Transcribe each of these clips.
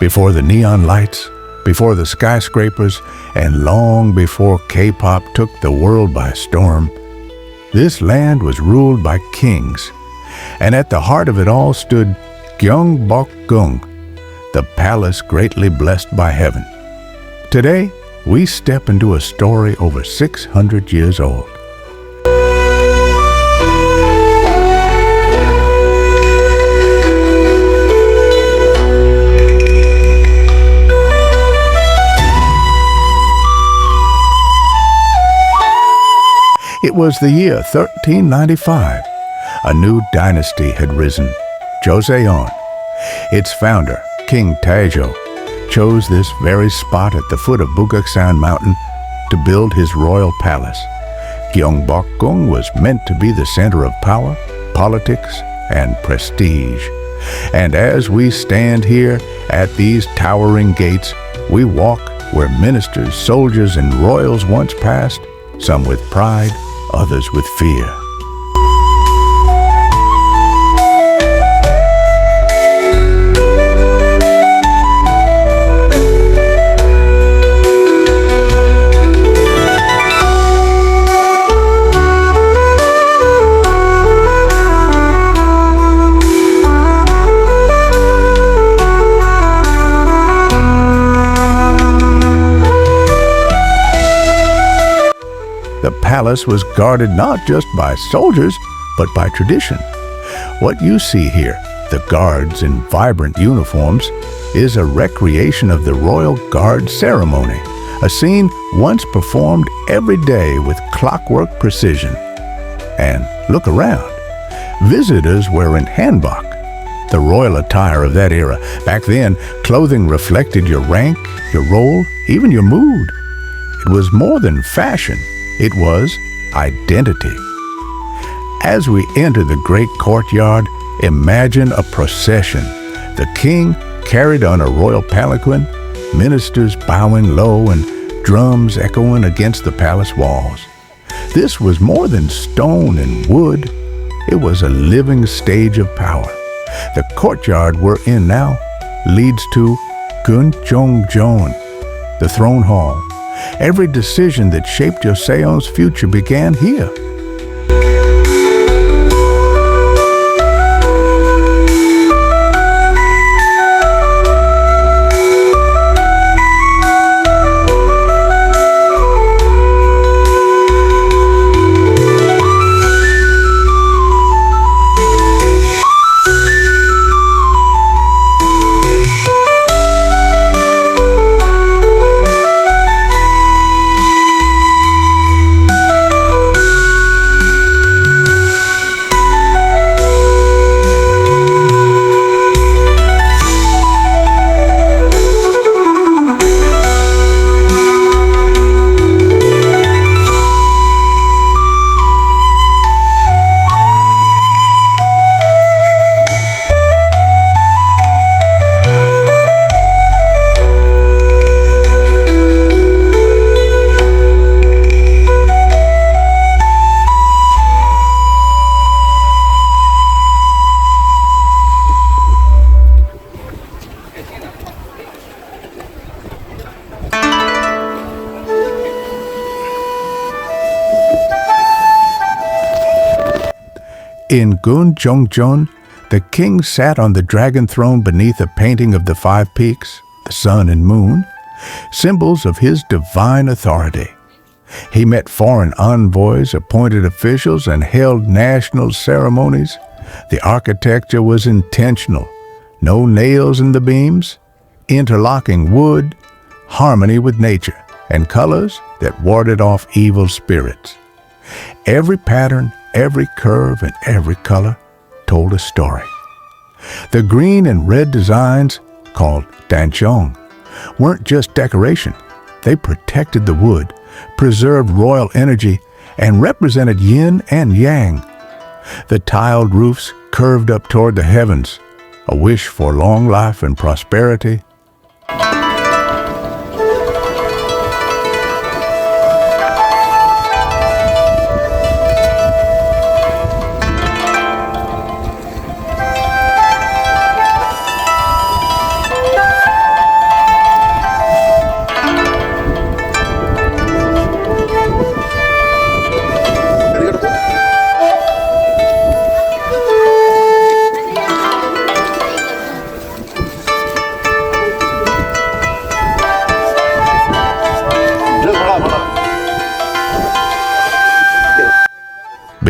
Before the neon lights, before the skyscrapers, and long before K-pop took the world by storm, this land was ruled by kings, and at the heart of it all stood Gyeongbokgung, the palace greatly blessed by heaven. Today, we step into a story over 600 years old. It was the year 1395. A new dynasty had risen, Joseon. Its founder, King Taejo, chose this very spot at the foot of Bugaksan Mountain to build his royal palace. Gyeongbokgung was meant to be the center of power, politics, and prestige. And as we stand here at these towering gates, we walk where ministers, soldiers, and royals once passed, some with pride, others with fear. The palace was guarded not just by soldiers, but by tradition. What you see here, the guards in vibrant uniforms, is a recreation of the Royal Guard ceremony, a scene once performed every day with clockwork precision. And look around. Visitors were in hanbok, the royal attire of that era. Back then, clothing reflected your rank, your role, even your mood. It was more than fashion. It was identity. As we enter the great courtyard, imagine a procession. The king carried on a royal palanquin, ministers bowing low and drums echoing against the palace walls. This was more than stone and wood. It was a living stage of power. The courtyard we're in now leads to Gyeongbokgung, the throne hall. Every decision that shaped Joseon's future began here. In Gyeongbokgung, the king sat on the dragon throne beneath a painting of the 5 peaks, the sun and moon, symbols of his divine authority. He met foreign envoys, appointed officials, and held national ceremonies. The architecture was intentional. No nails in the beams, interlocking wood, harmony with nature, and colors that warded off evil spirits. Every pattern, every curve, and every color told a story. The green and red designs, called dancheong, weren't just decoration. They protected the wood, preserved royal energy, and represented yin and yang. The tiled roofs curved up toward the heavens, a wish for long life and prosperity.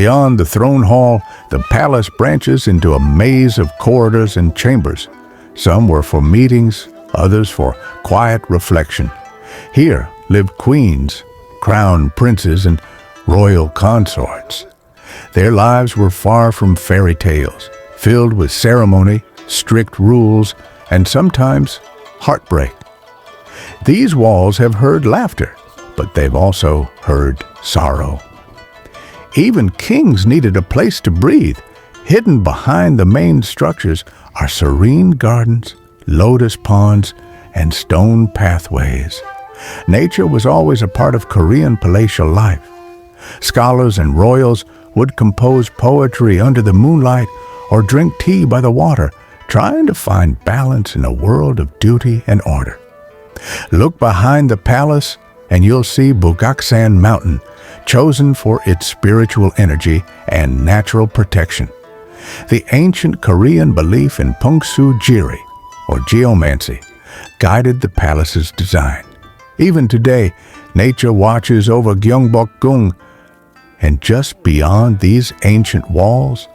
Beyond the throne hall, the palace branches into a maze of corridors and chambers. Some were for meetings, others for quiet reflection. Here lived queens, crown princes, and royal consorts. Their lives were far from fairy tales, filled with ceremony, strict rules, and sometimes heartbreak. These walls have heard laughter, but they've also heard sorrow. Even kings needed a place to breathe. Hidden behind the main structures are serene gardens, lotus ponds, and stone pathways. Nature was always a part of Korean palatial life. Scholars and royals would compose poetry under the moonlight or drink tea by the water, trying to find balance in a world of duty and order. Look behind the palace and you'll see Bugaksan Mountain, chosen for its spiritual energy and natural protection. The ancient Korean belief in Pungsu Jiri, or geomancy, guided the palace's design. Even today, nature watches over Gyeongbokgung, and just beyond these ancient walls,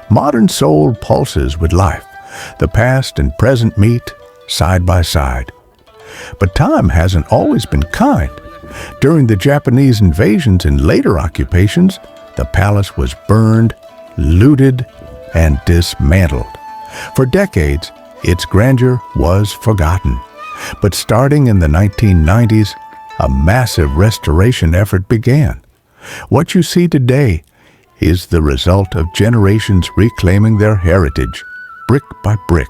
modern Seoul pulses with life. The past and present meet side by side. But time hasn't always been kind. During the Japanese invasions and later occupations, the palace was burned, looted, and dismantled. For decades, its grandeur was forgotten. But starting in the 1990s, a massive restoration effort began. What you see today is the result of generations reclaiming their heritage, brick by brick.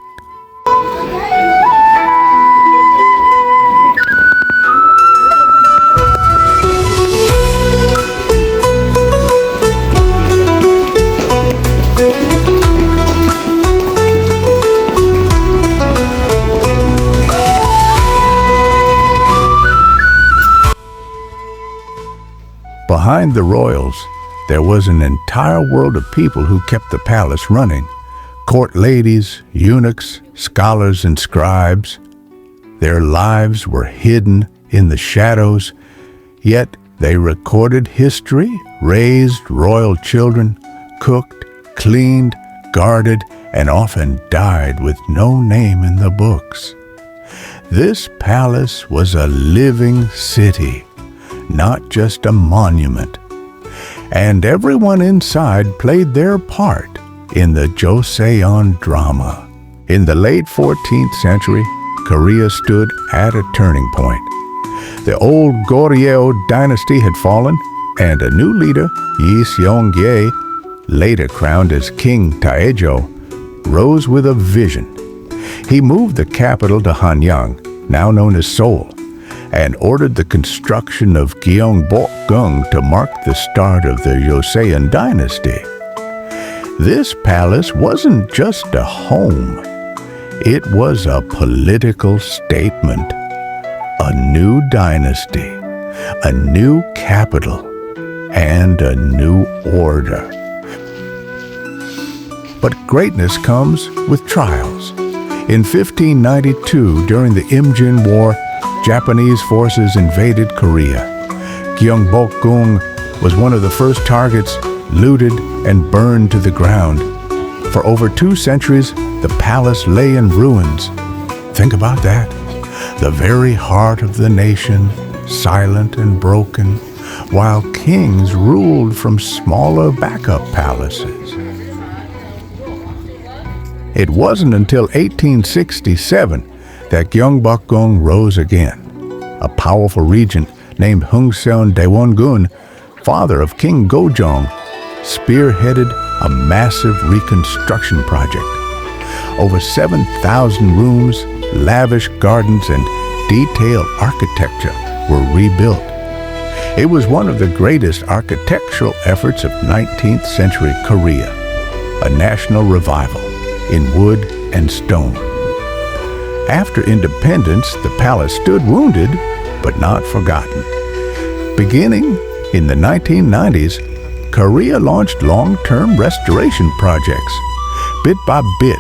Behind the royals, there was an entire world of people who kept the palace running. Court ladies, eunuchs, scholars, and scribes. Their lives were hidden in the shadows, yet they recorded history, raised royal children, cooked, cleaned, guarded, and often died with no name in the books. This palace was a living city, not just a monument. And everyone inside played their part in the Joseon drama. In the late 14th century, Korea stood at a turning point. The old Joseon Dynasty had fallen, and a new leader, Yi Seong-gye, later crowned as King Taejo, rose with a vision. He moved the capital to Hanyang, now known as Seoul, and ordered the construction of Gyeongbokgung to mark the start of the Joseon Dynasty. This palace wasn't just a home. It was a political statement. A new dynasty, a new capital, and a new order. But greatness comes with trials. In 1592, during the Imjin War, Japanese forces invaded Korea. Gyeongbokgung was one of the first targets, looted and burned to the ground. For over 2 centuries, the palace lay in ruins. Think about that. The very heart of the nation, silent and broken, while kings ruled from smaller backup palaces. It wasn't until 1867 that Gyeongbokgung rose again. A powerful regent named Hungseon Daewon-gun, father of King Gojong, spearheaded a massive reconstruction project. Over 7,000 rooms, lavish gardens, and detailed architecture were rebuilt. It was one of the greatest architectural efforts of 19th century Korea, a national revival in wood and stone. After independence, the palace stood wounded, but not forgotten. Beginning in the 1990s, Korea launched long-term restoration projects. Bit by bit,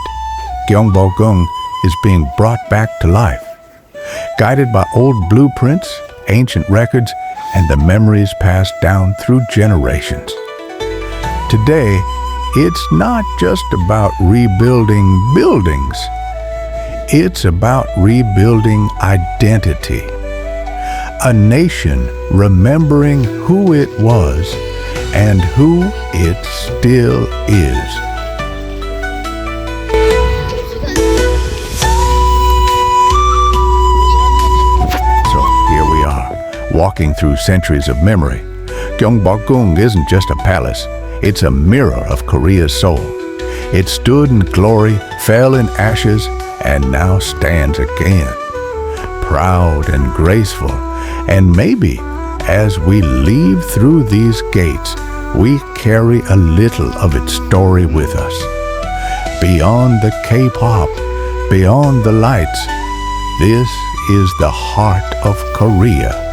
Gyeongbokgung is being brought back to life. Guided by old blueprints, ancient records, and the memories passed down through generations. Today, it's not just about rebuilding buildings. It's about rebuilding identity. A nation remembering who it was and who it still is. So here we are, walking through centuries of memory. Gyeongbokgung isn't just a palace, it's a mirror of Korea's soul. It stood in glory, fell in ashes, and now stands again. Proud and graceful, and maybe as we leave through these gates, we carry a little of its story with us. Beyond the K-pop, beyond the lights, this is the heart of Korea.